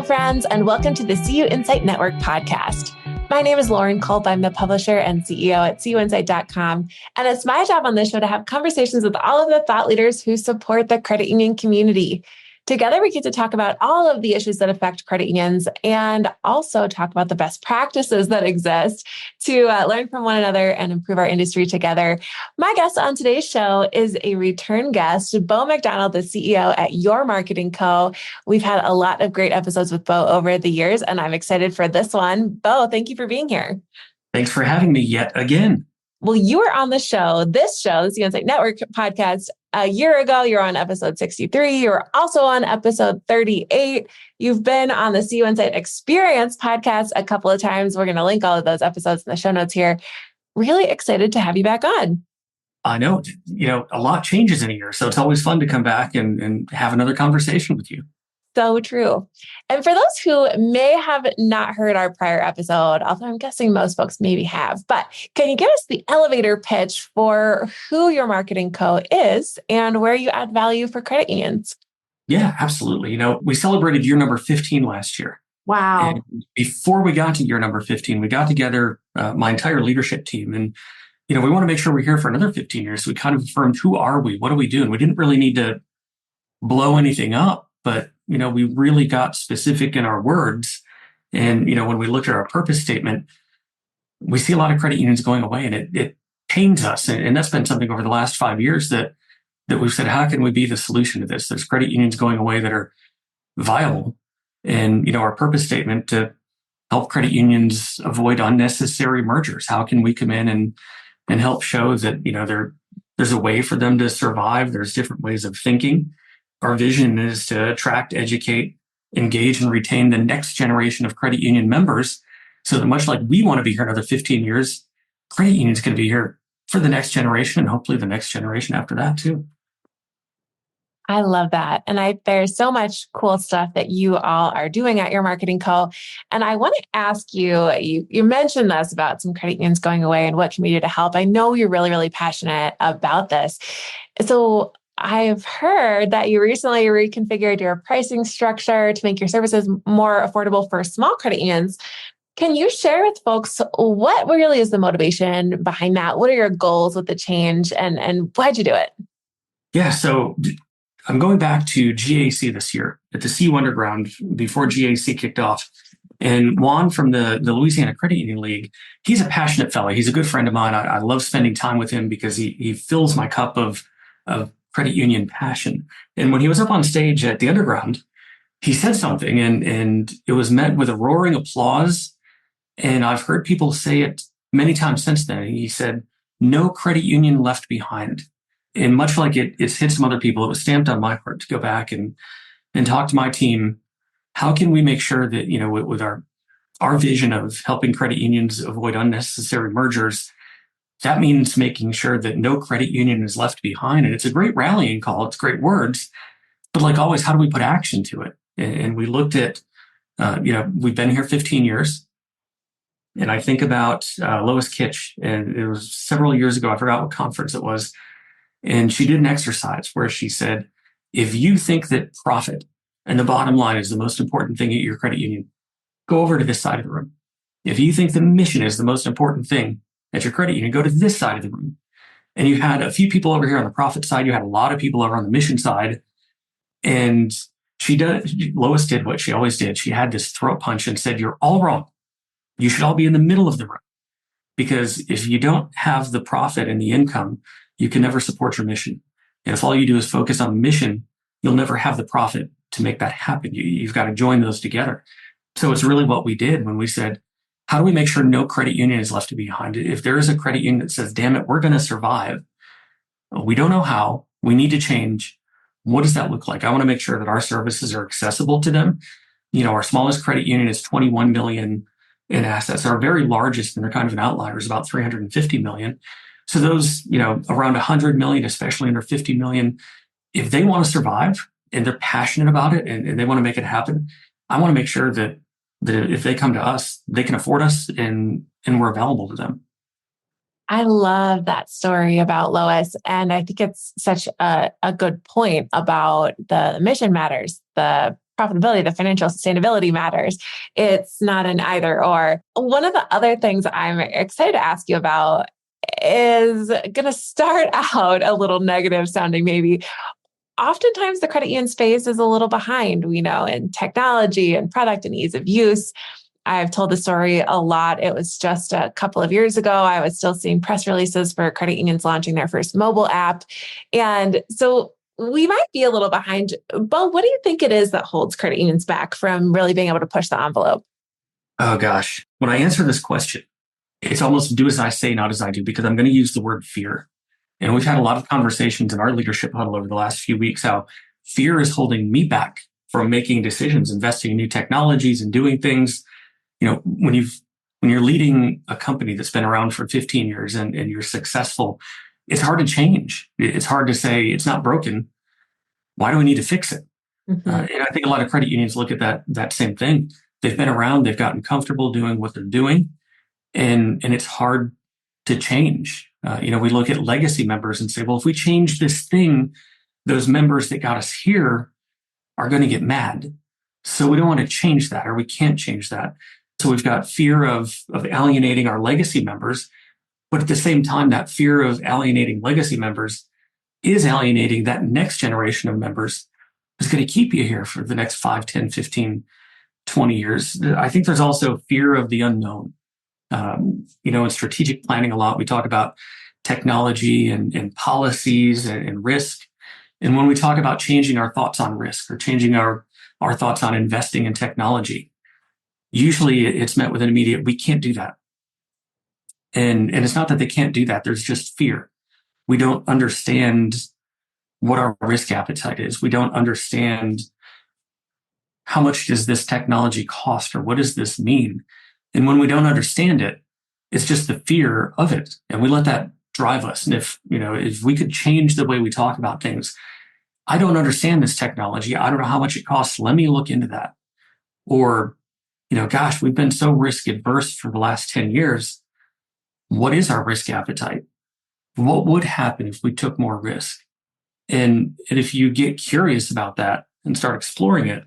friends, and welcome to the CUInsight Network podcast. My name is Lauren Culp. I'm the publisher and CEO at CUInsight.com. And it's my job on this show to have conversations with all of the thought leaders who support the credit union community. Together, we get to talk about all of the issues that affect credit unions and also talk about the best practices that exist to learn from one another and improve our industry together. My guest on today's show is a return guest, Bo McDonald, the CEO at Your Marketing Co. We've had a lot of great episodes with Bo over the years, and I'm excited for this one. Bo, thank you for being here. Thanks for having me yet again. Well, you were on the show, the CUInsight Network podcast, a year ago. You're on episode 63. You were also on episode 38. You've been on the CUInsight Experience podcast a couple of times. We're going to link all of those episodes in the show notes here. Really excited to have you back on. I know, a lot changes in a year. So it's always fun to come back and have another conversation with you. So true. And for those who may have not heard our prior episode, although I'm guessing most folks maybe have, but can you give us the elevator pitch for who Your Marketing Co. is and where you add value for credit unions? Yeah, absolutely. We celebrated year number 15 last year. Wow. And before we got to year number 15, we got together my entire leadership team. And, we want to make sure we're here for another 15 years. So we kind of affirmed, who are we? What are we doing? We didn't really need to blow anything up, but we really got specific in our words. And, when we looked at our purpose statement, we see a lot of credit unions going away, and it pains us. And that's been something over the last 5 years that we've said, how can we be the solution to this? There's credit unions going away that are viable. And, our purpose statement to help credit unions avoid unnecessary mergers. How can we come in and help show that, there's a way for them to survive? There's different ways of thinking. Our vision is to attract, educate, engage, and retain the next generation of credit union members, so that much like we want to be here another 15 years, credit unions can be here for the next generation and hopefully the next generation after that too. I love that. And there's so much cool stuff that you all are doing at Your Marketing Co. And I want to ask you mentioned this about some credit unions going away and what can we do to help. I know you're really, really passionate about this. So I've heard that you recently reconfigured your pricing structure to make your services more affordable for small credit unions. Can you share with folks what really is the motivation behind that? What are your goals with the change and why'd you do it? Yeah, so I'm going back to GAC this year at the CU Underground before GAC kicked off. And Juan from the Louisiana Credit Union League, he's a passionate fellow. He's a good friend of mine. I love spending time with him because he fills my cup of credit union passion. And when he was up on stage at the Underground, he said something and it was met with a roaring applause. And I've heard people say it many times since then. He said, "No credit union left behind." And much like it's hit some other people, it was stamped on my heart to go back and talk to my team. How can we make sure that, with our vision of helping credit unions avoid unnecessary mergers, that means making sure that no credit union is left behind. And it's a great rallying call. It's great words. But like always, how do we put action to it? And we looked at, we've been here 15 years. And I think about Lois Kitch, and it was several years ago. I forgot what conference it was. And she did an exercise where she said, if you think that profit and the bottom line is the most important thing at your credit union, go over to this side of the room. If you think the mission is the most important thing at your credit union, go to this side of the room. And you had a few people over here on the profit side. You had a lot of people over on the mission side. And Lois did what she always did. She had this throat punch and said, you're all wrong. You should all be in the middle of the room. Because if you don't have the profit and the income, you can never support your mission. And if all you do is focus on the mission, you'll never have the profit to make that happen. You've got to join those together. So it's really what we did when we said, how do we make sure no credit union is left behind? If there is a credit union that says, damn it, we're going to survive, we don't know how, we need to change. What does that look like? I want to make sure that our services are accessible to them. Our smallest credit union is 21 million in assets. Our very largest, and they're kind of an outlier, is about 350 million. So those, around 100 million, especially under 50 million, if they want to survive and they're passionate about it and they want to make it happen, I want to make sure that if they come to us, they can afford us and we're available to them. I love that story about Lois. And I think it's such a good point about the mission matters. The profitability, the financial sustainability matters. It's not an either or. One of the other things I'm excited to ask you about is going to start out a little negative sounding, maybe. Oftentimes, the credit union space is a little behind, we know, in technology and product and ease of use. I've told the story a lot. It was just a couple of years ago. I was still seeing press releases for credit unions launching their first mobile app. And so we might be a little behind. Bo, what do you think it is that holds credit unions back from really being able to push the envelope? Oh gosh. When I answer this question, it's almost do as I say, not as I do, because I'm going to use the word fear. And we've had a lot of conversations in our leadership huddle over the last few weeks, how fear is holding me back from making decisions, investing in new technologies and doing things. When you're leading a company that's been around for 15 years and you're successful, it's hard to change. It's hard to say it's not broken. Why do we need to fix it? Mm-hmm. And I think a lot of credit unions look at that same thing. They've been around, they've gotten comfortable doing what they're doing, and it's hard to change. We look at legacy members and say, well, if we change this thing, those members that got us here are going to get mad. So we don't want to change that, or we can't change that. So we've got fear of alienating our legacy members. But at the same time, that fear of alienating legacy members is alienating that next generation of members who's going to keep you here for the next 5, 10, 15, 20 years. I think there's also fear of the unknown. In strategic planning a lot, we talk about technology and policies and risk. And when we talk about changing our thoughts on risk or changing our thoughts on investing in technology, usually it's met with an immediate, we can't do that. And it's not that they can't do that. There's just fear. We don't understand what our risk appetite is. We don't understand how much does this technology cost, or what does this mean? And when we don't understand it, it's just the fear of it. And we let that drive us. And if we could change the way we talk about things, I don't understand this technology. I don't know how much it costs. Let me look into that. Or, gosh, we've been so risk adverse for the last 10 years. What is our risk appetite? What would happen if we took more risk? And if you get curious about that and start exploring it,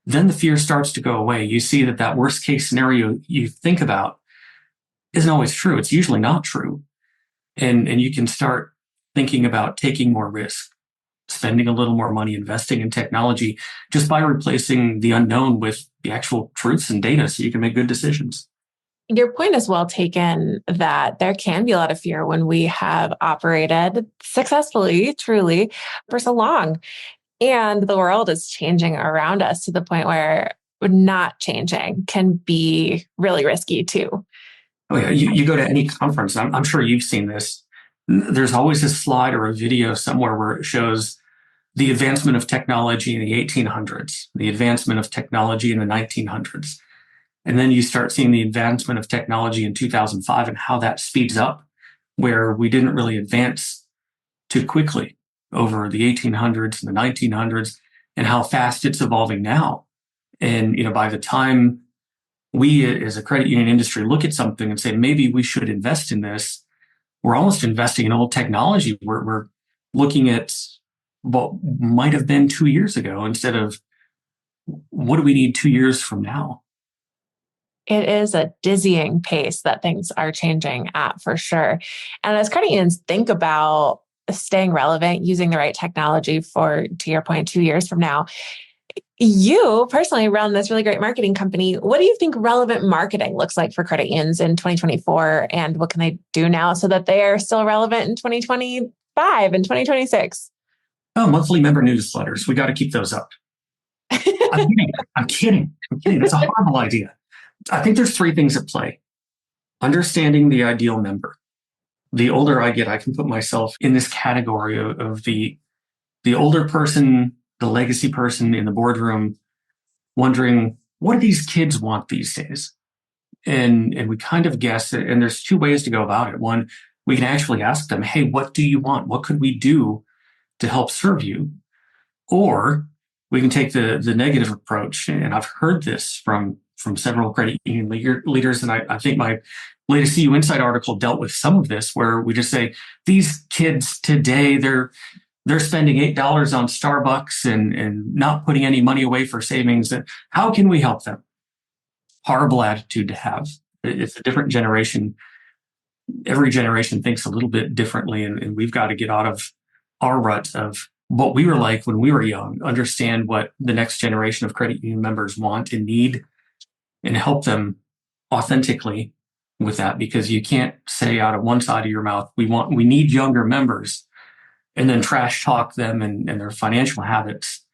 then the fear starts to go away. You see that worst case scenario you think about isn't always true. It's usually not true. And you can start thinking about taking more risk, spending a little more money, investing in technology, just by replacing the unknown with the actual truths and data so you can make good decisions. Your point is well taken that there can be a lot of fear when we have operated successfully, truly, for so long. And the world is changing around us to the point where not changing can be really risky too. Oh yeah, you go to any conference, I'm sure you've seen this. There's always a slide or a video somewhere where it shows the advancement of technology in the 1800s, the advancement of technology in the 1900s. And then you start seeing the advancement of technology in 2005 and how that speeds up, where we didn't really advance too quickly over the 1800s and the 1900s, and how fast it's evolving now. And, by the time we as a credit union industry look at something and say, maybe we should invest in this, we're almost investing in old technology. We're looking at what might have been 2 years ago instead of what do we need 2 years from now? It is a dizzying pace that things are changing at, for sure. And as credit unions think about staying relevant, using the right technology for, to your point, 2 years from now, you personally run this really great marketing company. What do you think relevant marketing looks like for credit unions in 2024? And what can they do now so that they are still relevant in 2025 and 2026? Oh, monthly member newsletters. We got to keep those up. I'm kidding. That's a horrible idea. I think there's 3 things at play. Understanding the ideal member. The older I get, I can put myself in this category of the older person, the legacy person in the boardroom, wondering, what do these kids want these days? And we kind of guess it, and there's 2 ways to go about it. One, we can actually ask them, hey, what do you want? What could we do to help serve you? Or we can take the negative approach. And I've heard this from several credit union leaders. And I think my latest CUInsight article dealt with some of this, where we just say, these kids today, they're they're spending $8 on Starbucks and not putting any money away for savings. How can we help them? Horrible attitude to have. It's a different generation. Every generation thinks a little bit differently, and we've got to get out of our rut of what we were like when we were young, understand what the next generation of credit union members want and need, and help them authentically with that, because you can't say out of one side of your mouth, we need younger members, and then trash talk them and their financial habits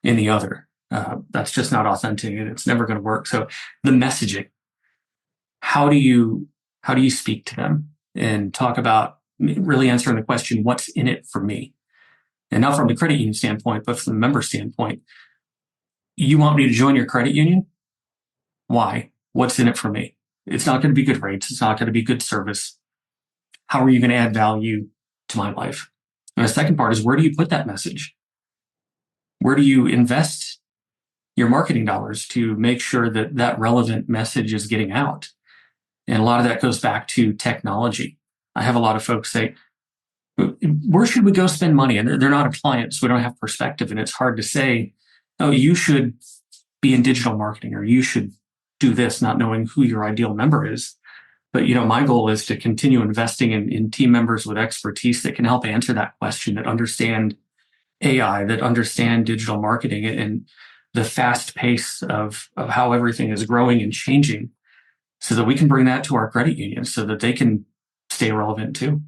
in the other. That's just not authentic, and it's never going to work. So the messaging, how do you speak to them and talk about really answering the question, what's in it for me? And not from the credit union standpoint, but from the member standpoint. You want me to join your credit union? Why? What's in it for me? It's not going to be good rates. It's not going to be good service. How are you going to add value to my life? And the second part is, where do you put that message? Where do you invest your marketing dollars to make sure that that relevant message is getting out? And a lot of that goes back to technology. I have a lot of folks say, where should we go spend money? And they're not a client, so we don't have perspective. And it's hard to say, oh, you should be in digital marketing, or you should do this, not knowing who your ideal member is. But, my goal is to continue investing in team members with expertise that can help answer that question, that understand AI, that understand digital marketing and the fast pace of how everything is growing and changing, so that we can bring that to our credit unions so that they can stay relevant too.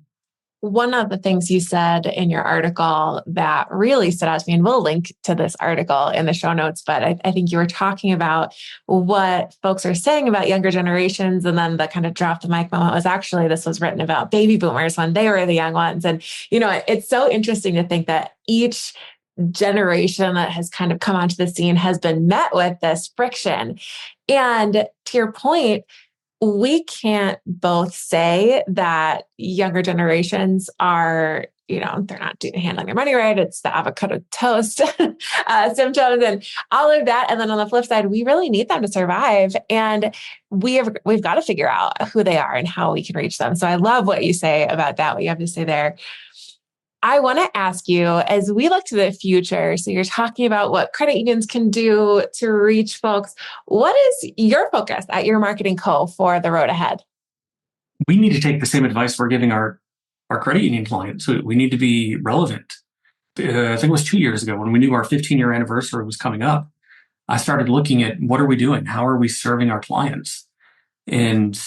One of the things you said in your article that really stood out to me, and we'll link to this article in the show notes, but I think you were talking about what folks are saying about younger generations. And then the kind of drop the mic moment was actually, this was written about baby boomers when they were the young ones. And, it's so interesting to think that each generation that has kind of come onto the scene has been met with this friction. And to your point, we can't both say that younger generations are, they're not handling their money right. It's the avocado toast symptoms and all of that. And then on the flip side, we really need them to survive. And we've got to figure out who they are and how we can reach them. So I love what you say about that, what you have to say there. I want to ask you, as we look to the future, so you're talking about what credit unions can do to reach folks. What is your focus at your marketing co for the road ahead? We need to take the same advice we're giving our credit union clients. We need to be relevant. I think it was 2 years ago when we knew our 15-year anniversary was coming up. I started looking at, what are we doing? How are we serving our clients? And,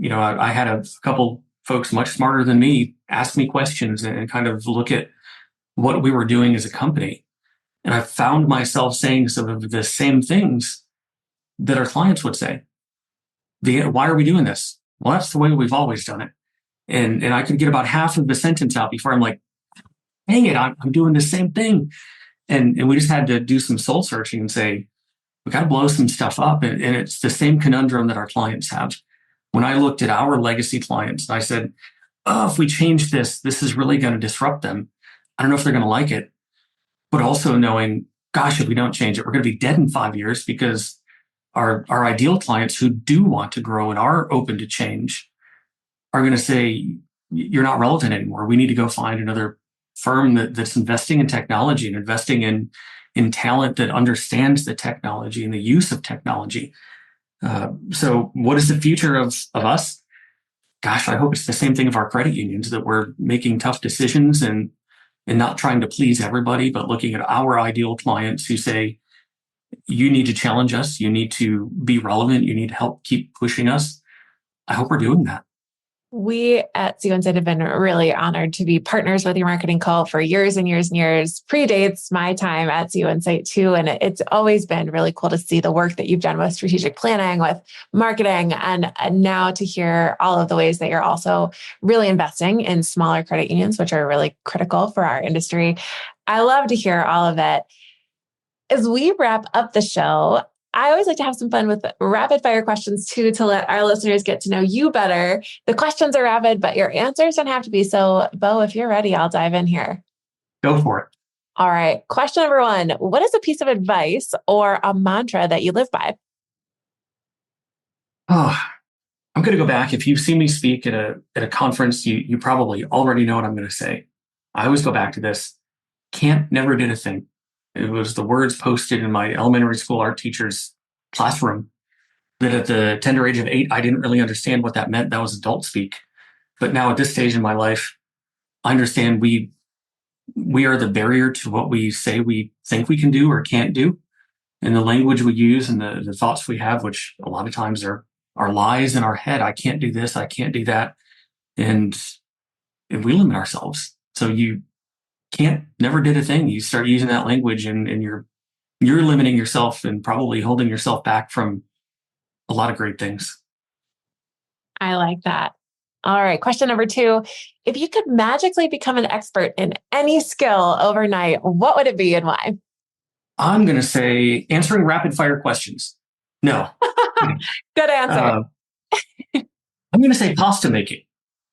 I had a couple folks much smarter than me ask me questions and kind of look at what we were doing as a company. And I found myself saying some of the same things that our clients would say. Why are we doing this? Well, that's the way we've always done it. And I could get about half of the sentence out before I'm like, dang it, I'm doing the same thing. And we just had to do some soul searching and say, we got to blow some stuff up. And it's the same conundrum that our clients have. When I looked at our legacy clients, I said, oh, if we change this is really going to disrupt them. I don't know if they're going to like it. But also knowing, gosh, if we don't change it, we're going to be dead in 5 years, because our ideal clients who do want to grow and are open to change are going to say, you're not relevant anymore. We need to go find another firm that's investing in technology and investing in talent that understands the technology and the use of technology. So what is the future of us? Gosh, I hope it's the same thing of our credit unions, that we're making tough decisions and not trying to please everybody, but looking at our ideal clients who say, you need to challenge us. You need to be relevant. You need to help keep pushing us. I hope we're doing that. We at CUInsight have been really honored to be partners with your marketing call for years and years and years. Predates my time at CUInsight too. And it's always been really cool to see the work that you've done with strategic planning, with marketing, and now to hear all of the ways that you're also really investing in smaller credit unions, which are really critical for our industry. I love to hear all of it. As we wrap up the show, I always like to have some fun with rapid fire questions too, to let our listeners get to know you better. The questions are rapid, but your answers don't have to be. So, Bo, if you're ready, I'll dive in here. Go for it. All right. Question number one. What is a piece of advice or a mantra that you live by? Oh, I'm going to go back. If you've seen me speak at a conference, you probably already know what I'm going to say. I always go back to this. Can't, never did a thing. It was the words posted in my elementary school art teacher's classroom that at the tender age of 8, I didn't really understand what that meant. That was adult speak. But now at this stage in my life, I understand we are the barrier to what we say we think we can do or can't do. And the language we use and the thoughts we have, which a lot of times are lies in our head. I can't do this. I can't do that. And we limit ourselves. So you can't, never did a thing. You start using that language and you're limiting yourself and probably holding yourself back from a lot of great things. I like that. All right. Question number 2. If you could magically become an expert in any skill overnight, what would it be and why? I'm going to say answering rapid fire questions. No. Good answer. I'm going to say pasta making.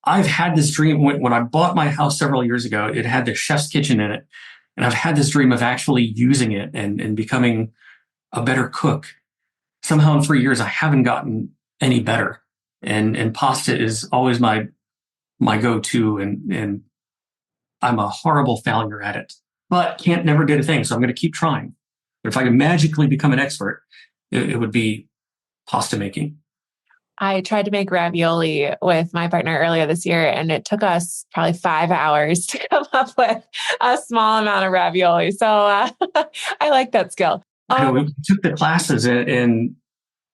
I've had this dream when I bought my house several years ago, it had the chef's kitchen in it. And I've had this dream of actually using it and becoming a better cook. Somehow in 3 years, I haven't gotten any better. And pasta is always my go-to. And I'm a horrible failure at it, but can't, never did a thing. So I'm going to keep trying. But if I could magically become an expert, it would be pasta making. I tried to make ravioli with my partner earlier this year, and it took us probably 5 hours to come up with a small amount of ravioli. So I like that skill. We took the classes and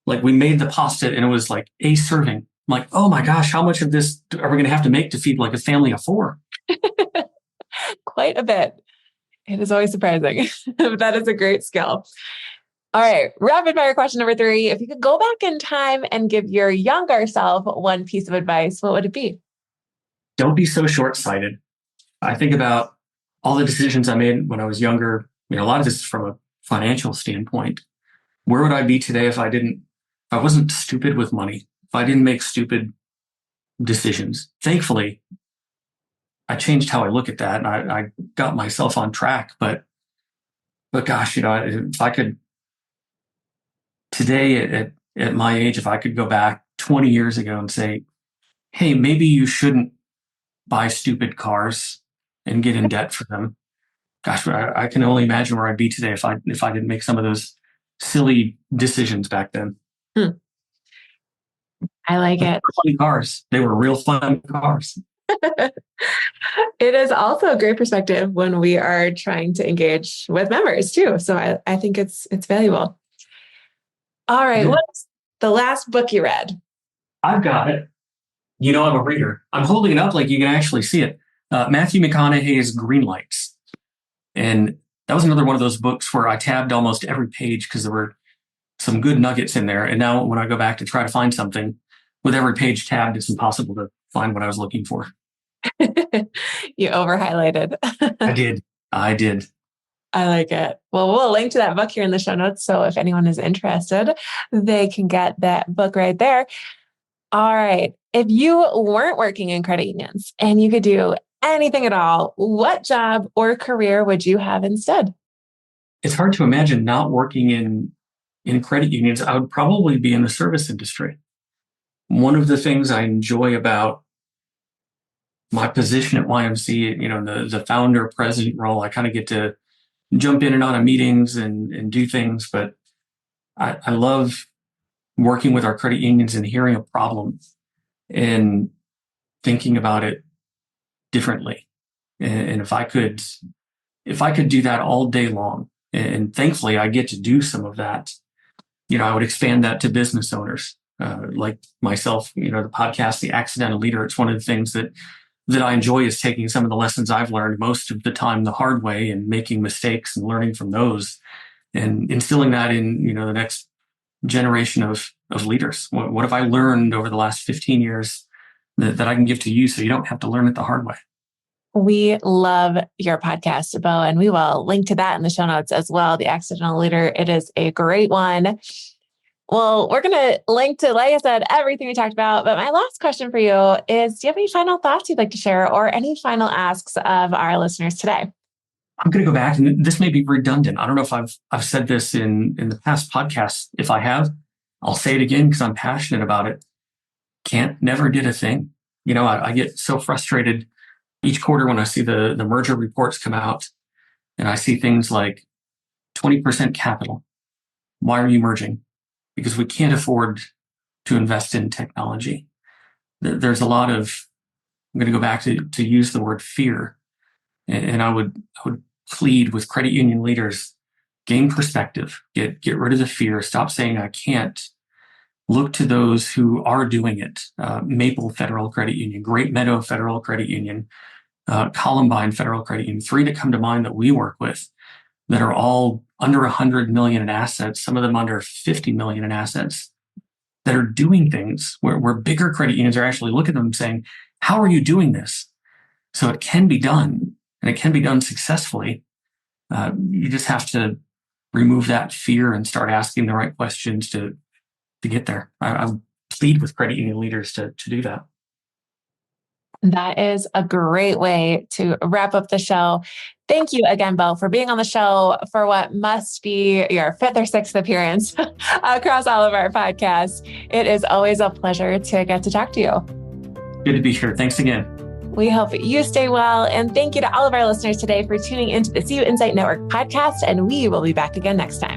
like we made the pasta and it was like a serving. I'm like, oh my gosh, how much of this are we going to have to make to feed like a family of 4? Quite a bit. It is always surprising. That is a great skill. All right. Rapid fire question number 3. If you could go back in time and give your younger self one piece of advice, what would it be? Don't be so short-sighted. I think about all the decisions I made when I was younger. A lot of this is from a financial standpoint. Where would I be today if I wasn't stupid with money, if I didn't make stupid decisions? Thankfully, I changed how I look at that and I got myself on track. But gosh, if I could today at my age, if I could go back 20 years ago and say, hey, maybe you shouldn't buy stupid cars and get in debt for them. Gosh, I can only imagine where I'd be today if I didn't make some of those silly decisions back then. I like it. Fun cars. They were real fun cars. It is also a great perspective when we are trying to engage with members too. So I think it's valuable. All right. Yeah. What's the last book you read? I've got it. I'm a reader. I'm holding it up like you can actually see it. Matthew McConaughey's Green Lights. And that was another one of those books where I tabbed almost every page because there were some good nuggets in there. And now when I go back to try to find something, with every page tabbed, it's impossible to find what I was looking for. You over highlighted. I did. I like it. Well, we'll link to that book here in the show notes. So if anyone is interested, they can get that book right there. All right. If you weren't working in credit unions and you could do anything at all, what job or career would you have instead? It's hard to imagine not working in credit unions. I would probably be in the service industry. One of the things I enjoy about my position at YMC, the founder president role, I kind of get to jump in and out of meetings and do things, but I love working with our credit unions and hearing a problem and thinking about it differently. And if I could do that all day long, and thankfully I get to do some of that, I would expand that to business owners like myself. The podcast, The Accidental Leader. It's one of the things that I enjoy is taking some of the lessons I've learned most of the time the hard way and making mistakes and learning from those and instilling that in, the next generation of leaders. What have I learned over the last 15 years that I can give to you so you don't have to learn it the hard way? We love your podcast, Bo, and we will link to that in the show notes as well. The Accidental Leader. It is a great one. Well, we're going to link to, like I said, everything we talked about. But my last question for you is, do you have any final thoughts you'd like to share or any final asks of our listeners today? I'm going to go back, and this may be redundant. I don't know if I've said this in the past podcasts. If I have, I'll say it again because I'm passionate about it. Never did a thing. I get so frustrated each quarter when I see the merger reports come out. and I see things like 20% capital. Why are you merging? Because we can't afford to invest in technology. There's a lot of, I'm going to go back to use the word fear. And I would plead with credit union leaders, gain perspective, get rid of the fear, stop saying I can't. Look to those who are doing it. Maple Federal Credit Union, Great Meadow Federal Credit Union, Columbine Federal Credit Union, three that come to mind that we work with that are all under 100 million in assets, some of them under 50 million in assets, that are doing things where bigger credit unions are actually looking at them saying, how are you doing this? So it can be done, and it can be done successfully. You just have to remove that fear and start asking the right questions to get there. I plead with credit union leaders to do that. That is a great way to wrap up the show. Thank you again, Bo, for being on the show for what must be your fifth or sixth appearance across all of our podcasts. It is always a pleasure to get to talk to you. Good to be here. Thanks again. We hope you stay well. And thank you to all of our listeners today for tuning into the CUInsight Network podcast. And we will be back again next time.